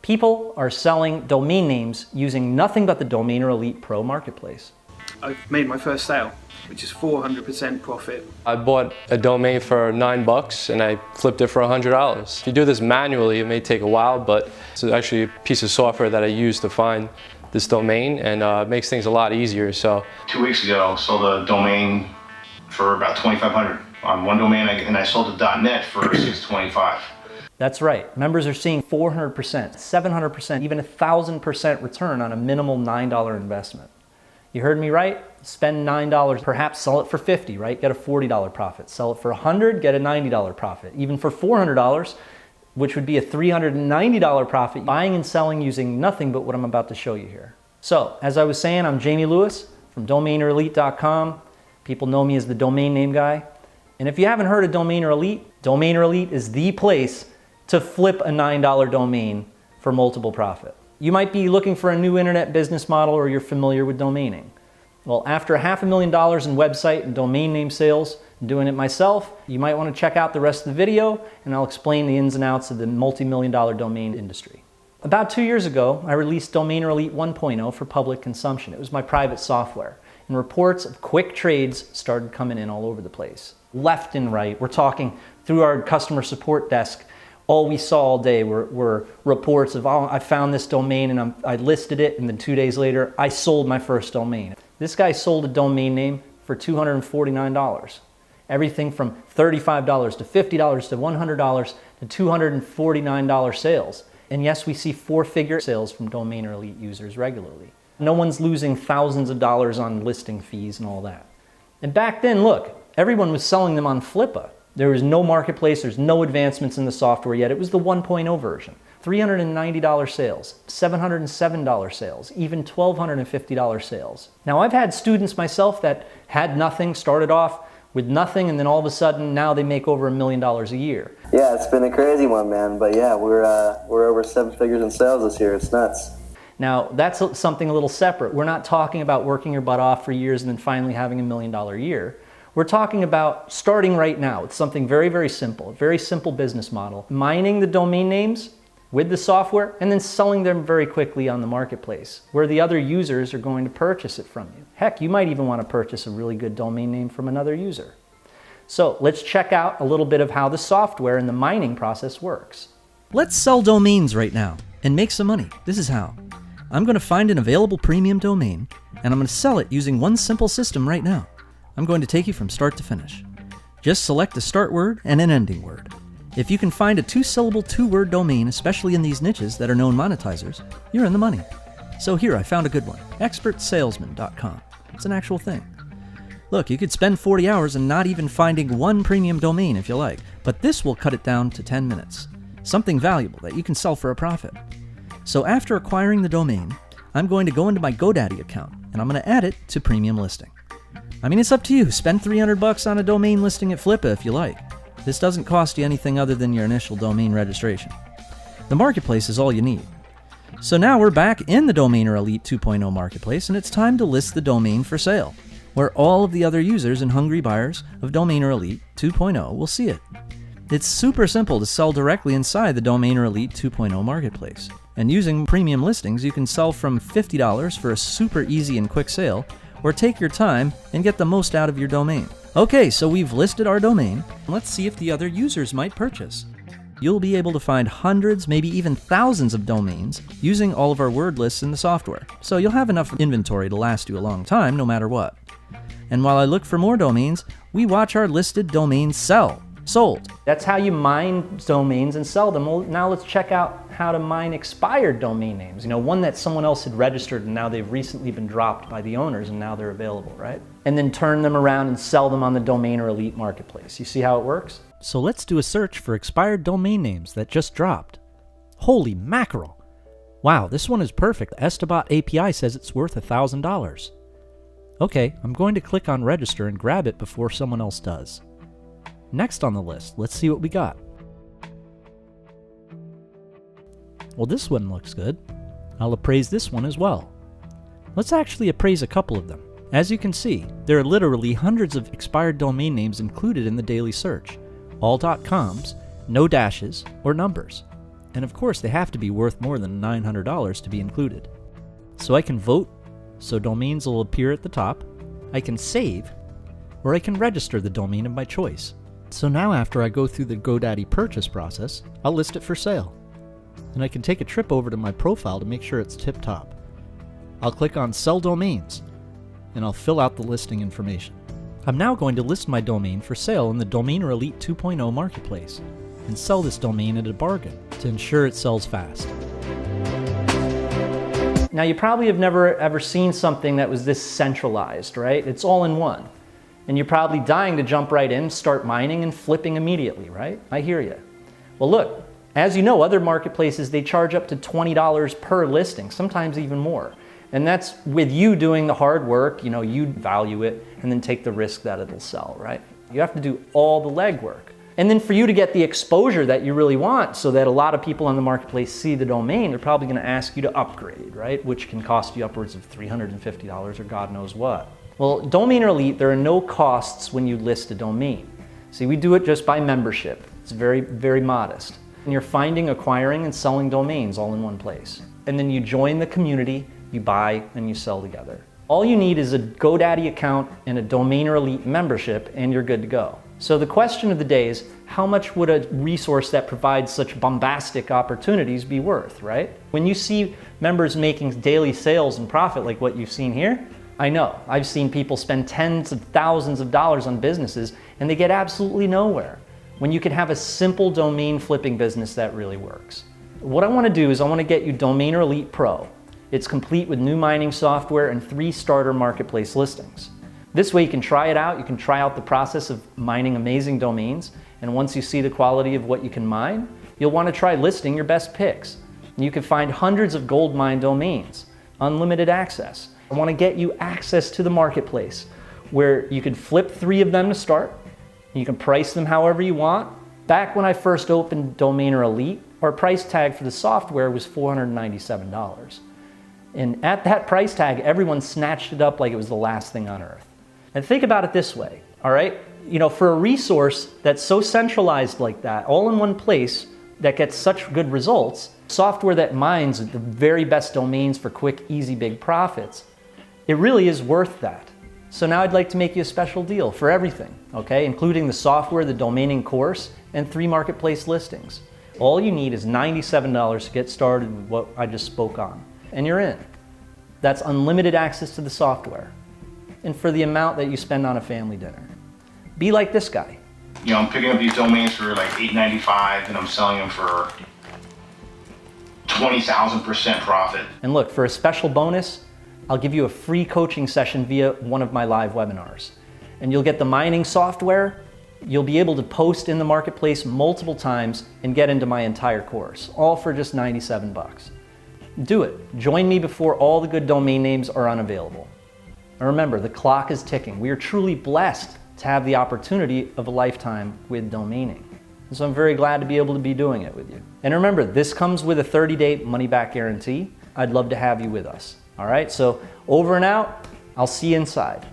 People are selling domain names using nothing but the DomainerElite PRO marketplace. I've made my first sale, which is 400% profit. I bought a domain for $9 and I flipped it for $100. If you do this manually, it may take a while, but it's actually a piece of software that I use to find this domain, and it makes things a lot easier. So 2 weeks ago, I sold a domain for about $2,500 on one domain, and I sold a .net for $625. That's right. Members are seeing 400%, 700%, even 1,000% return on a minimal $9 investment. You heard me right? Spend $9, perhaps sell it for $50, right? Get a $40 profit. Sell it for $100, get a $90 profit. Even for $400, which would be a $390 profit, buying and selling using nothing but what I'm about to show you here. So, as I was saying, I'm Jamie Lewis from DomainerElite.com. People know me as the domain name guy. And if you haven't heard of DomainerElite, DomainerElite is the place to flip a $9 domain for multiple profit. You might be looking for a new internet business model, or you're familiar with domaining. Well, after $500,000 in website and domain name sales, and doing it myself, you might want to check out the rest of the video, and I'll explain the ins and outs of the multi-million-dollar domain industry. About 2 years ago, I released DomainerElite 1.0 for public consumption. It was my private software, and reports of quick trades started coming in all over the place. Left and right, we're talking through our customer support desk. All we saw all day were reports of, oh, I found this domain and I listed it, and then 2 days later, I sold my first domain. This guy sold a domain name for $249. Everything from $35 to $50 to $100 to $249 sales. And yes, we see four-figure sales from DomainerElite users regularly. No one's losing thousands of dollars on listing fees and all that. And back then, look, everyone was selling them on Flippa. There was no marketplace, there's no advancements in the software yet. It was the 1.0 version. $390 sales, $707 sales, even $1,250 sales. Now, I've had students myself that had nothing, started off with nothing, and then all of a sudden now they make over $1 million a year. Yeah, it's been a crazy one, man. But yeah, we're over 7 figures in sales this year. It's nuts. Now, that's something a little separate. We're not talking about working your butt off for years and then finally having $1 million a year. We're talking about starting right now. It's something very, very simple, a very simple business model. Mining the domain names with the software and then selling them very quickly on the marketplace where the other users are going to purchase it from you. Heck, you might even want to purchase a really good domain name from another user. So let's check out a little bit of how the software and the mining process works. Let's sell domains right now and make some money. This is how. I'm going to find an available premium domain and I'm going to sell it using one simple system right now. I'm going to take you from start to finish. Just select a start word and an ending word. If you can find a 2-syllable, 2-word domain, especially in these niches that are known monetizers, you're in the money. So here, I found a good one, expertsalesman.com. It's an actual thing. Look, you could spend 40 hours and not even finding one premium domain if you like, but this will cut it down to 10 minutes. Something valuable that you can sell for a profit. So after acquiring the domain, I'm going to go into my GoDaddy account and I'm going to add it to premium listing. I mean, it's up to you. Spend $300 on a domain listing at Flippa if you like. This doesn't cost you anything other than your initial domain registration. The marketplace is all you need. So now we're back in the DomainerElite 2.0 marketplace, and it's time to list the domain for sale, where all of the other users and hungry buyers of DomainerElite 2.0 will see it. It's super simple to sell directly inside the DomainerElite 2.0 marketplace. And using premium listings, you can sell from $50 for a super easy and quick sale, or take your time and get the most out of your domain. Okay, so we've listed our domain. Let's see if the other users might purchase. You'll be able to find hundreds, maybe even thousands of domains using all of our word lists in the software. So you'll have enough inventory to last you a long time, no matter what. And while I look for more domains, we watch our listed domains sold. That's how you mine domains and sell them. Well, now let's check out how to mine expired domain names. You know, one that someone else had registered and now they've recently been dropped by the owners and now they're available, right? And then turn them around and sell them on the DomainerElite marketplace. You see how it works? So let's do a search for expired domain names that just dropped. Holy mackerel! Wow, this one is perfect. Estabot API says it's worth $1,000. Okay, I'm going to click on register and grab it before someone else does. Next on the list, let's see what we got. Well, this one looks good. I'll appraise this one as well. Let's actually appraise a couple of them. As you can see, there are literally hundreds of expired domain names included in the daily search. All .coms, no dashes, or numbers. And of course, they have to be worth more than $900 to be included. So I can vote, so domains will appear at the top. I can save, or I can register the domain of my choice. So now after I go through the GoDaddy purchase process, I'll list it for sale. And I can take a trip over to my profile to make sure it's tip-top. I'll click on Sell Domains, and I'll fill out the listing information. I'm now going to list my domain for sale in the DomainerElite 2.0 marketplace and sell this domain at a bargain to ensure it sells fast. Now you probably have never ever seen something that was this centralized, right? It's all in one. And you're probably dying to jump right in, start mining and flipping immediately, right? I hear you. Well look, as you know, other marketplaces, they charge up to $20 per listing, sometimes even more. And that's with you doing the hard work, you value it and then take the risk that it'll sell, right? You have to do all the legwork. And then for you to get the exposure that you really want so that a lot of people on the marketplace see the domain, they're probably going to ask you to upgrade, right? Which can cost you upwards of $350 or God knows what. Well, DomainerElite, there are no costs when you list a domain. See, we do it just by membership. It's very, very modest. And you're finding, acquiring, and selling domains all in one place. And then you join the community, you buy, and you sell together. All you need is a GoDaddy account and a DomainerElite membership, and you're good to go. So the question of the day is, how much would a resource that provides such bombastic opportunities be worth, right? When you see members making daily sales and profit like what you've seen here, I know, I've seen people spend tens of thousands of dollars on businesses and they get absolutely nowhere when you can have a simple domain flipping business that really works. What I want to do is I want to get you DomainerElite PRO. It's complete with new mining software and 3 starter marketplace listings. This way you can try it out, you can try out the process of mining amazing domains, and once you see the quality of what you can mine, you'll want to try listing your best picks. You can find hundreds of gold mine domains, unlimited access. I want to get you access to the marketplace where you can flip 3 of them to start, you can price them however you want. Back when I first opened DomainerElite, our price tag for the software was $497. And at that price tag, everyone snatched it up like it was the last thing on earth. And think about it this way, all right? For a resource that's so centralized like that, all in one place, that gets such good results, software that mines the very best domains for quick, easy, big profits, it really is worth that. So now I'd like to make you a special deal for everything, okay? Including the software, the domaining course, and 3 marketplace listings. All you need is $97 to get started with what I just spoke on, and you're in. That's unlimited access to the software, and for the amount that you spend on a family dinner. Be like this guy. I'm picking up these domains for like $8.95 and I'm selling them for 20,000% profit. And look, for a special bonus, I'll give you a free coaching session via one of my live webinars. And you'll get the mining software, you'll be able to post in the marketplace multiple times and get into my entire course, all for just 97 bucks. Do it. Join me before all the good domain names are unavailable. And remember, the clock is ticking. We are truly blessed to have the opportunity of a lifetime with domaining. And so I'm very glad to be able to be doing it with you. And remember, this comes with a 30-day money-back guarantee. I'd love to have you with us. All right, so over and out. I'll see you inside.